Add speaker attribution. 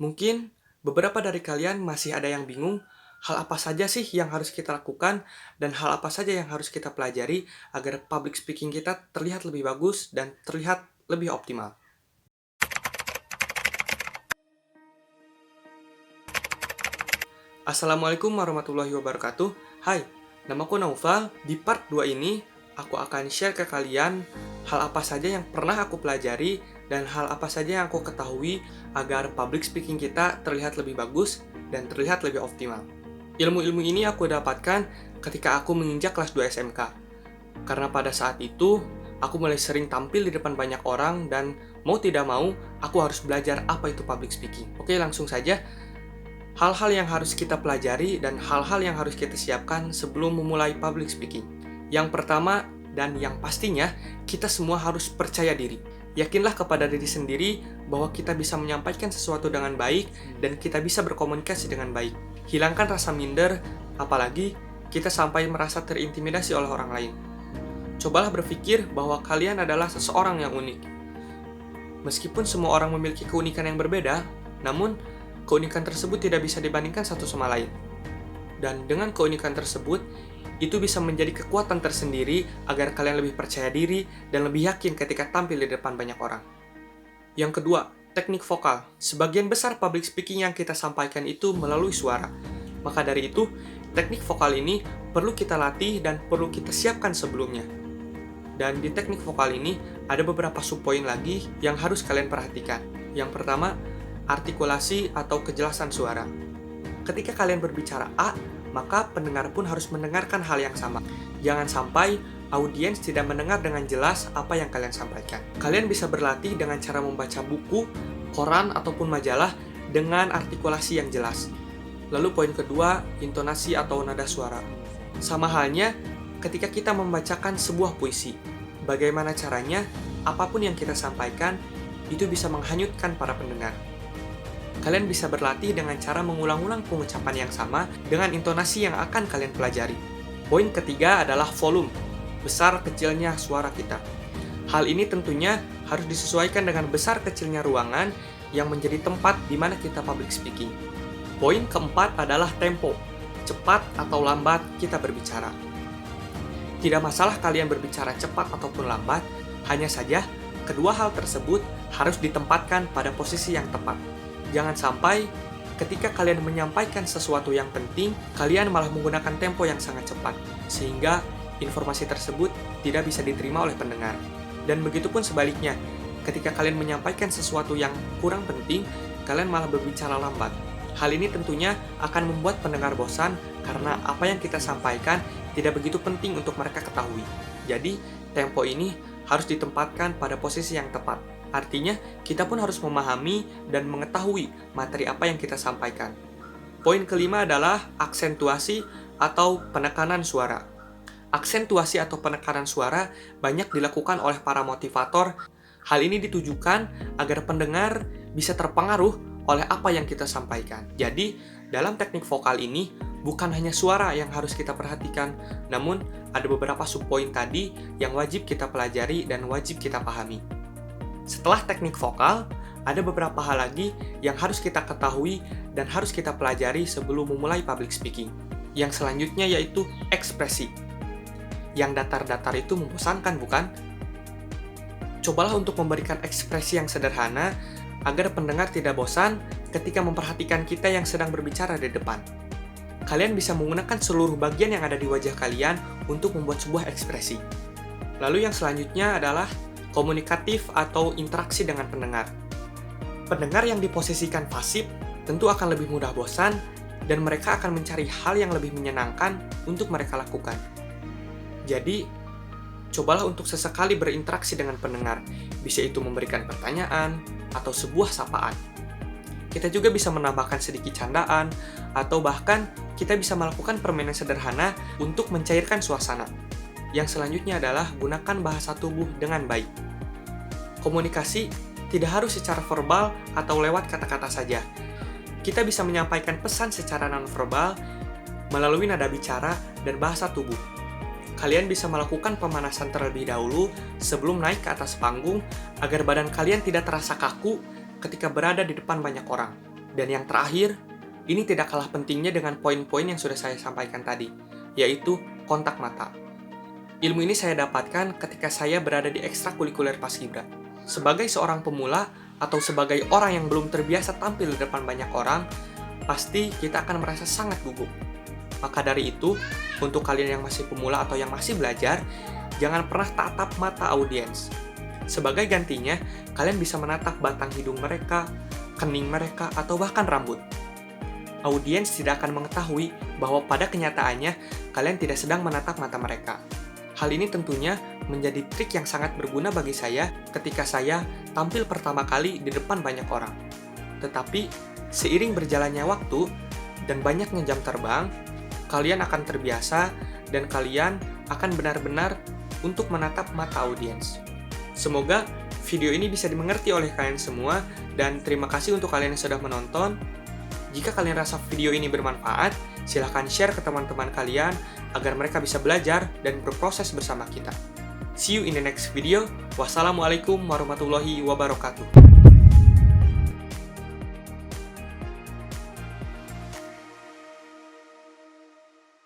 Speaker 1: Mungkin beberapa dari kalian masih ada yang bingung, hal apa saja sih yang harus kita lakukan dan hal apa saja yang harus kita pelajari agar public speaking kita terlihat lebih bagus dan terlihat lebih optimal. Assalamualaikum warahmatullahi wabarakatuh. Hai, namaku Naufal. Di part 2 ini, aku akan share ke kalian hal apa saja yang pernah aku pelajari dan hal apa saja yang aku ketahui agar public speaking kita terlihat lebih bagus dan terlihat lebih optimal. Ilmu-ilmu ini aku dapatkan ketika aku menginjak kelas 2 SMK. Karena pada saat itu, aku mulai sering tampil di depan banyak orang dan mau tidak mau, aku harus belajar apa itu public speaking. Oke, langsung saja. Hal-hal yang harus kita pelajari dan hal-hal yang harus kita siapkan sebelum memulai public speaking. Yang pertama dan yang pastinya, kita semua harus percaya diri. Yakinlah kepada diri sendiri bahwa kita bisa menyampaikan sesuatu dengan baik dan kita bisa berkomunikasi dengan baik. Hilangkan rasa minder, apalagi kita sampai merasa terintimidasi oleh orang lain. Cobalah berpikir bahwa kalian adalah seseorang yang unik. Meskipun semua orang memiliki keunikan yang berbeda, namun keunikan tersebut tidak bisa dibandingkan satu sama lain. Dan dengan keunikan tersebut, itu bisa menjadi kekuatan tersendiri agar kalian lebih percaya diri dan lebih yakin ketika tampil di depan banyak orang. Yang kedua, teknik vokal. Sebagian besar public speaking yang kita sampaikan itu melalui suara. Maka dari itu, teknik vokal ini perlu kita latih dan perlu kita siapkan sebelumnya. Dan di teknik vokal ini, ada beberapa subpoin lagi yang harus kalian perhatikan. Yang pertama, artikulasi atau kejelasan suara. Ketika kalian berbicara A, maka pendengar pun harus mendengarkan hal yang sama. Jangan sampai audiens tidak mendengar dengan jelas apa yang kalian sampaikan. Kalian bisa berlatih dengan cara membaca buku, koran, ataupun majalah dengan artikulasi yang jelas. Lalu poin kedua, intonasi atau nada suara. Sama halnya ketika kita membacakan sebuah puisi. Bagaimana caranya, apapun yang kita sampaikan, itu bisa menghanyutkan para pendengar. Kalian bisa berlatih dengan cara mengulang-ulang pengucapan yang sama dengan intonasi yang akan kalian pelajari. Poin ketiga adalah volume, besar kecilnya suara kita. Hal ini tentunya harus disesuaikan dengan besar kecilnya ruangan yang menjadi tempat di mana kita public speaking. Poin keempat adalah tempo, cepat atau lambat kita berbicara. Tidak masalah kalian berbicara cepat ataupun lambat, hanya saja kedua hal tersebut harus ditempatkan pada posisi yang tepat. Jangan sampai ketika kalian menyampaikan sesuatu yang penting, kalian malah menggunakan tempo yang sangat cepat, sehingga informasi tersebut tidak bisa diterima oleh pendengar. Dan begitupun sebaliknya, ketika kalian menyampaikan sesuatu yang kurang penting, kalian malah berbicara lambat. Hal ini tentunya akan membuat pendengar bosan karena apa yang kita sampaikan tidak begitu penting untuk mereka ketahui. Jadi, tempo ini harus ditempatkan pada posisi yang tepat. Artinya, kita pun harus memahami dan mengetahui materi apa yang kita sampaikan. Poin kelima adalah aksentuasi atau penekanan suara. Aksentuasi atau penekanan suara banyak dilakukan oleh para motivator. Hal ini ditujukan agar pendengar bisa terpengaruh oleh apa yang kita sampaikan. Jadi, dalam teknik vokal ini, bukan hanya suara yang harus kita perhatikan, namun ada beberapa subpoin tadi yang wajib kita pelajari dan wajib kita pahami. Setelah teknik vokal, ada beberapa hal lagi yang harus kita ketahui dan harus kita pelajari sebelum memulai public speaking. Yang selanjutnya yaitu ekspresi. Yang datar-datar itu membosankan, bukan? Cobalah untuk memberikan ekspresi yang sederhana agar pendengar tidak bosan ketika memperhatikan kita yang sedang berbicara di depan. Kalian bisa menggunakan seluruh bagian yang ada di wajah kalian untuk membuat sebuah ekspresi. Lalu yang selanjutnya adalah komunikatif atau interaksi dengan pendengar. Pendengar yang diposisikan pasif tentu akan lebih mudah bosan dan mereka akan mencari hal yang lebih menyenangkan untuk mereka lakukan. Jadi, cobalah untuk sesekali berinteraksi dengan pendengar, bisa itu memberikan pertanyaan atau sebuah sapaan. Kita juga bisa menambahkan sedikit candaan atau bahkan kita bisa melakukan permainan sederhana untuk mencairkan suasana. Yang selanjutnya adalah gunakan bahasa tubuh dengan baik. Komunikasi tidak harus secara verbal atau lewat kata-kata saja. Kita bisa menyampaikan pesan secara nonverbal melalui nada bicara dan bahasa tubuh. Kalian bisa melakukan pemanasan terlebih dahulu sebelum naik ke atas panggung agar badan kalian tidak terasa kaku ketika berada di depan banyak orang. Dan yang terakhir, ini tidak kalah pentingnya dengan poin-poin yang sudah saya sampaikan tadi, yaitu kontak mata. Ilmu ini saya dapatkan ketika saya berada di ekstrakurikuler Paskibra. Sebagai seorang pemula atau sebagai orang yang belum terbiasa tampil di depan banyak orang, pasti kita akan merasa sangat gugup. Maka dari itu, untuk kalian yang masih pemula atau yang masih belajar, jangan pernah tatap mata audiens. Sebagai gantinya, kalian bisa menatap batang hidung mereka, kening mereka, atau bahkan rambut. Audiens tidak akan mengetahui bahwa pada kenyataannya kalian tidak sedang menatap mata mereka. Hal ini tentunya menjadi trik yang sangat berguna bagi saya ketika saya tampil pertama kali di depan banyak orang. Tetapi, seiring berjalannya waktu dan banyaknya jam terbang, kalian akan terbiasa dan kalian akan benar-benar untuk menatap mata audiens. Semoga video ini bisa dimengerti oleh kalian semua dan terima kasih untuk kalian yang sudah menonton. Jika kalian rasa video ini bermanfaat, silahkan share ke teman-teman kalian agar mereka bisa belajar dan berproses bersama kita. See you in the next video. Wassalamualaikum warahmatullahi wabarakatuh.